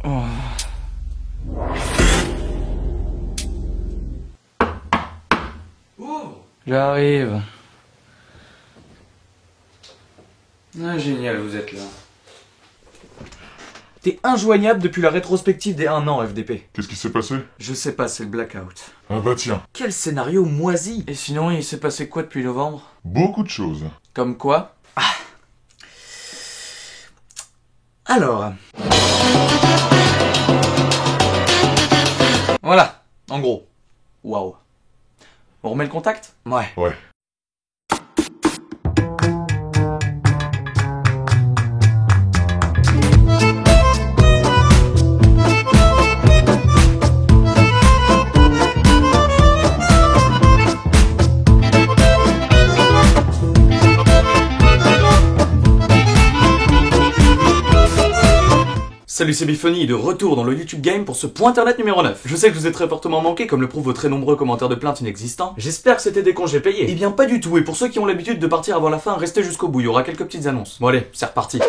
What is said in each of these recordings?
Oh. J'arrive. Ah, génial, vous êtes là. T'es injoignable depuis la rétrospective des 1 an, FDP. Qu'est-ce qui s'est passé? Je sais pas, c'est le blackout. Ah bah tiens. Quel scénario moisi! Et sinon, il s'est passé quoi depuis novembre? Beaucoup de choses. Comme quoi? Alors... Voilà, en gros. Waouh. On remet le contact? Ouais. Ouais. Salut, c'est Biphony, de retour dans le YouTube Game pour ce point internet numéro 9. Je sais que je vous ai très fortement manqué, comme le prouvent vos très nombreux commentaires de plaintes inexistants. J'espère que c'était des congés payés. Eh bien pas du tout, et pour ceux qui ont l'habitude de partir avant la fin, restez jusqu'au bout, il y aura quelques petites annonces. Bon allez, c'est reparti.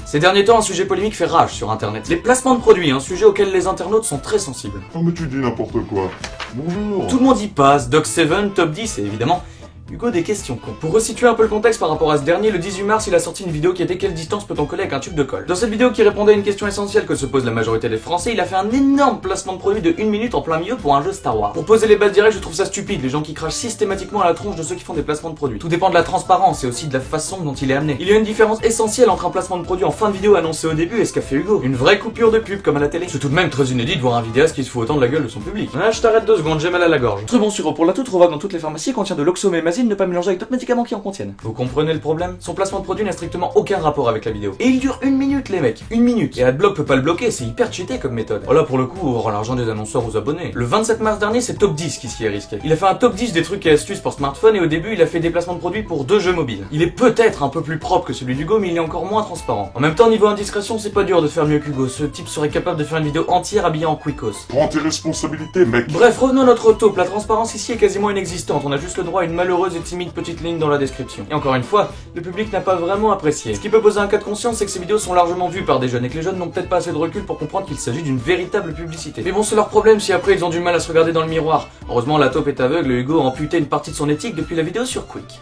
Ces derniers temps, un sujet polémique fait rage sur internet. Les placements de produits, un sujet auquel les internautes sont très sensibles. Oh mais tu dis n'importe quoi. Bonjour. Tout le monde y passe, Doc7, Top 10 et évidemment... Hugo, des questions cons. Pour resituer un peu le contexte par rapport à ce dernier, le 18 mars, il a sorti une vidéo qui était quelle distance peut-on coller avec un tube de colle. Dans cette vidéo qui répondait à une question essentielle que se pose la majorité des Français, il a fait un énorme placement de produit de 1 minute en plein milieu pour un jeu Star Wars. Pour poser les bases directes, je trouve ça stupide, les gens qui crachent systématiquement à la tronche de ceux qui font des placements de produits. Tout dépend de la transparence et aussi de la façon dont il est amené. Il y a une différence essentielle entre un placement de produit en fin de vidéo annoncé au début et ce qu'a fait Hugo. Une vraie coupure de pub comme à la télé. C'est tout de même très inédit de voir un vidéaste qui se fout autant de la gueule de son public. Ah, je t'arrête 2 secondes, j'ai mal à la gorge. Très bon sirop pour la toux, trouvable dans toutes les pharmacies, contient de l'oxomémazine, ne pas mélanger avec d'autres médicaments qui en contiennent. Vous comprenez le problème? Son placement de produit n'a strictement aucun rapport avec la vidéo. Et il dure 1 minute les mecs, 1 minute. Et Adblock peut pas le bloquer, c'est hyper cheaté comme méthode. Oh là pour le coup, on rend l'argent des annonceurs aux abonnés. Le 27 mars dernier, c'est Top 10 qui s'y est risqué. Il a fait un top 10 des trucs et astuces pour smartphone et au début, il a fait des placements de produits pour 2 jeux mobiles. Il est peut-être un peu plus propre que celui d'Hugo, mais il est encore moins transparent. En même temps, niveau indiscrétion, c'est pas dur de faire mieux qu'Hugo. Ce type serait capable de faire une vidéo entière habillé en quickos. Prends tes responsabilités, mec. Bref, revenons à notre taupe. La transparence ici est quasiment inexistante. On a juste le droit à une malheureuse et timide petite ligne dans la description. Et encore une fois, le public n'a pas vraiment apprécié. Ce qui peut poser un cas de conscience, c'est que ces vidéos sont largement vues par des jeunes et que les jeunes n'ont peut-être pas assez de recul pour comprendre qu'il s'agit d'une véritable publicité. Mais bon, c'est leur problème si après ils ont du mal à se regarder dans le miroir. Heureusement, la taupe est aveugle et Hugo a amputé une partie de son éthique depuis la vidéo sur Quick.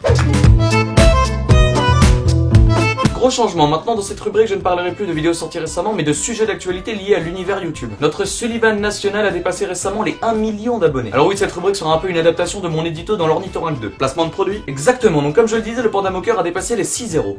Gros changement, maintenant dans cette rubrique je ne parlerai plus de vidéos sorties récemment mais de sujets d'actualité liés à l'univers YouTube. Notre Sullivan national a dépassé récemment les 1 million d'abonnés. Alors oui, cette rubrique sera un peu une adaptation de mon édito dans l'Ornithorynque 2. Placement de produit? Exactement, donc comme je le disais, le Panda Moqueur a dépassé les 6 zéros.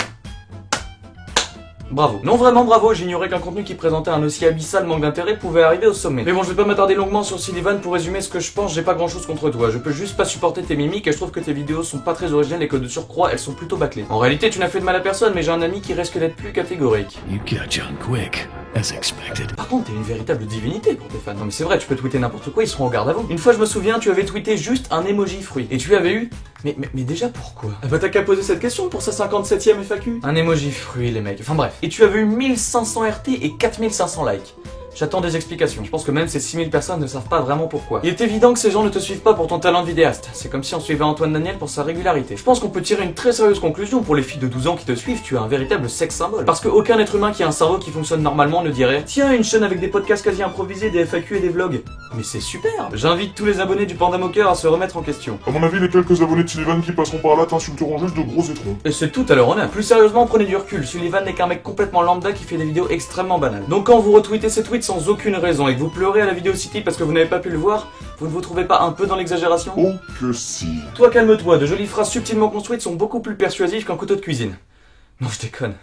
Bravo. Non vraiment bravo, j'ignorais qu'un contenu qui présentait un aussi abyssal manque d'intérêt pouvait arriver au sommet. Mais bon, je vais pas m'attarder longuement sur Sullivan pour résumer ce que je pense, j'ai pas grand chose contre toi. Je peux juste pas supporter tes mimiques et je trouve que tes vidéos sont pas très originales et que de surcroît, elles sont plutôt bâclées. En réalité, tu n'as fait de mal à personne, mais j'ai un ami qui risque d'être plus catégorique. You catch on quick, as expected. Par contre, t'es une véritable divinité pour tes fans. Non mais c'est vrai, tu peux tweeter n'importe quoi, ils seront au garde à vous. Une fois, je me souviens, tu avais tweeté juste un emoji fruit. Et tu avais eu... Mais déjà pourquoi? Ah bah t'as qu'à poser cette question pour sa 57ème FAQ. Un emoji fruit, les mecs. Enfin bref. Et tu avais eu 1500 RT et 4500 likes. J'attends des explications. Je pense que même ces 6000 personnes ne savent pas vraiment pourquoi. Il est évident que ces gens ne te suivent pas pour ton talent de vidéaste. C'est comme si on suivait Antoine Daniel pour sa régularité. Je pense qu'on peut tirer une très sérieuse conclusion pour les filles de 12 ans qui te suivent, tu es un véritable sex symbole. Parce qu'aucun être humain qui a un cerveau qui fonctionne normalement ne dirait tiens, une chaîne avec des podcasts quasi improvisés, des FAQ et des vlogs. Mais c'est super. J'invite tous les abonnés du Panda Moqueur à se remettre en question. À mon avis, les quelques abonnés de Sullivan qui passeront par là t'insulteront juste de gros étrons. Et c'est tout à leur honneur. Plus sérieusement, prenez du recul. Sullivan n'est qu'un mec complètement lambda qui fait des vidéos extrêmement banales. Donc quand vous retweetez ces tweets sans aucune raison et que vous pleurez à la vidéo City parce que vous n'avez pas pu le voir, vous ne vous trouvez pas un peu dans l'exagération? Oh que si. Toi calme-toi, de jolies phrases subtilement construites sont beaucoup plus persuasives qu'un couteau de cuisine. Non, je déconne.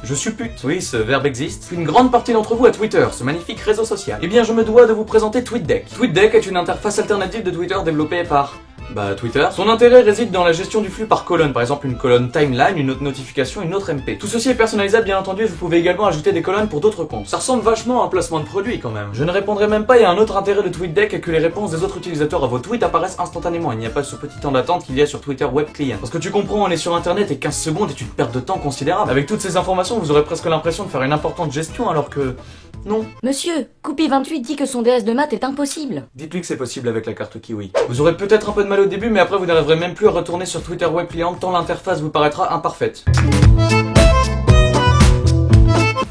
Je suppute, oui, ce verbe existe. Une grande partie d'entre vous a Twitter, ce magnifique réseau social. Eh bien, je me dois de vous présenter TweetDeck. TweetDeck est une interface alternative de Twitter développée par... Twitter. Son intérêt réside dans la gestion du flux par colonne, par exemple une colonne timeline, une autre notification, une autre MP. Tout ceci est personnalisable bien entendu et vous pouvez également ajouter des colonnes pour d'autres comptes. Ça ressemble vachement à un placement de produit quand même. Je ne répondrai même pas, il y a un autre intérêt de TweetDeck que les réponses des autres utilisateurs à vos tweets apparaissent instantanément. Il n'y a pas ce petit temps d'attente qu'il y a sur Twitter Web Client. Parce que tu comprends, on est sur internet et 15 secondes est une perte de temps considérable. Avec toutes ces informations, vous aurez presque l'impression de faire une importante gestion alors que... Non. Monsieur, Coupy28 dit que son DS de maths est impossible. Dites-lui que c'est possible avec la carte Kiwi. Vous aurez peut-être un peu de mal au début, mais après vous n'arriverez même plus à retourner sur Twitter Web Client tant l'interface vous paraîtra imparfaite.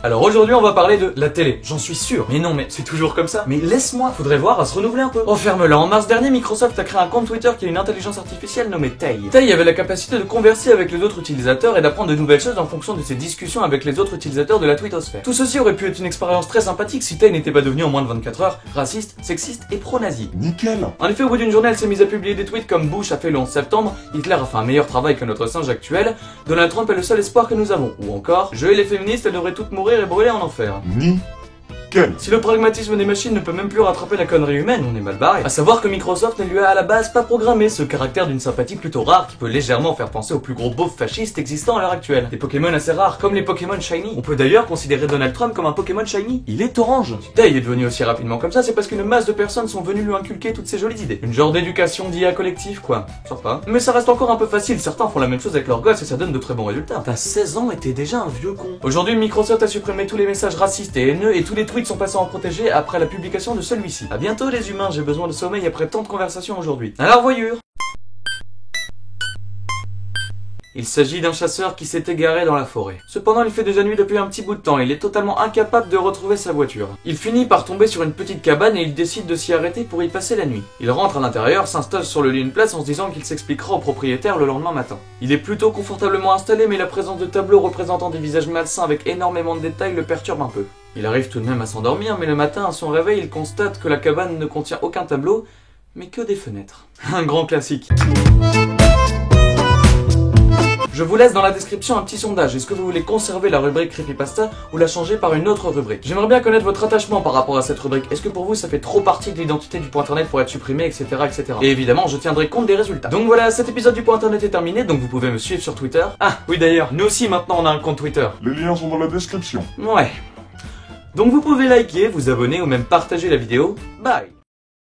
Alors aujourd'hui on va parler de la télé, j'en suis sûr. Mais non mais c'est toujours comme ça. Mais laisse-moi, faudrait voir à se renouveler un peu. Referme-la. En mars dernier, Microsoft a créé un compte Twitter qui a une intelligence artificielle nommée Tay. Tay avait la capacité de converser avec les autres utilisateurs et d'apprendre de nouvelles choses en fonction de ses discussions avec les autres utilisateurs de la twittosphère. Tout ceci aurait pu être une expérience très sympathique si Tay n'était pas devenu en moins de 24 heures raciste, sexiste et pro-nazi. Nickel. En effet, au bout d'une journée, elle s'est mise à publier des tweets comme Bush a fait le 11 septembre, Hitler a fait un meilleur travail que notre singe actuel, Donald Trump est le seul espoir que nous avons, ou encore, je et les féministes, elles devraient toutes mourir et brûler en enfer. Nickel. Si le pragmatisme des machines ne peut même plus rattraper la connerie humaine, on est mal barré. À savoir que Microsoft ne lui a à la base pas programmé ce caractère d'une sympathie plutôt rare qui peut légèrement faire penser aux plus gros beaufs fascistes existants à l'heure actuelle. Des Pokémon assez rares, comme les Pokémon Shiny. On peut d'ailleurs considérer Donald Trump comme un Pokémon Shiny. Il est orange. Si Tay est devenu aussi rapidement comme ça, c'est parce qu'une masse de personnes sont venues lui inculquer toutes ces jolies idées. Une genre d'éducation d'IA collective, quoi. Sympa. Mais ça reste encore un peu facile, certains font la même chose avec leurs gosses et ça donne de très bons résultats. T'as 16 ans et t'es déjà un vieux con. Aujourd'hui, Microsoft a supprimé tous les messages racistes et haineux et tous les tweets sont passés en protégé après la publication de celui-ci. A bientôt les humains, j'ai besoin de sommeil après tant de conversations aujourd'hui. Alors voyure. Il s'agit d'un chasseur qui s'est égaré dans la forêt. Cependant, il fait déjà nuit depuis un petit bout de temps, il est totalement incapable de retrouver sa voiture. Il finit par tomber sur une petite cabane et il décide de s'y arrêter pour y passer la nuit. Il rentre à l'intérieur, s'installe sur le lit d'une place en se disant qu'il s'expliquera au propriétaire le lendemain matin. Il est plutôt confortablement installé, mais la présence de tableaux représentant des visages malsains avec énormément de détails le perturbe un peu. Il arrive tout de même à s'endormir, mais le matin, à son réveil, il constate que la cabane ne contient aucun tableau, mais que des fenêtres. Un grand classique. Je vous laisse dans la description un petit sondage. Est-ce que vous voulez conserver la rubrique Creepypasta ou la changer par une autre rubrique? J'aimerais bien connaître votre attachement par rapport à cette rubrique. Est-ce que pour vous ça fait trop partie de l'identité du point internet pour être supprimé, etc., etc. Et évidemment, je tiendrai compte des résultats. Donc voilà, cet épisode du point internet est terminé, donc vous pouvez me suivre sur Twitter. Ah, oui d'ailleurs, nous aussi maintenant on a un compte Twitter. Les liens sont dans la description. Ouais. Donc vous pouvez liker, vous abonner ou même partager la vidéo. Bye.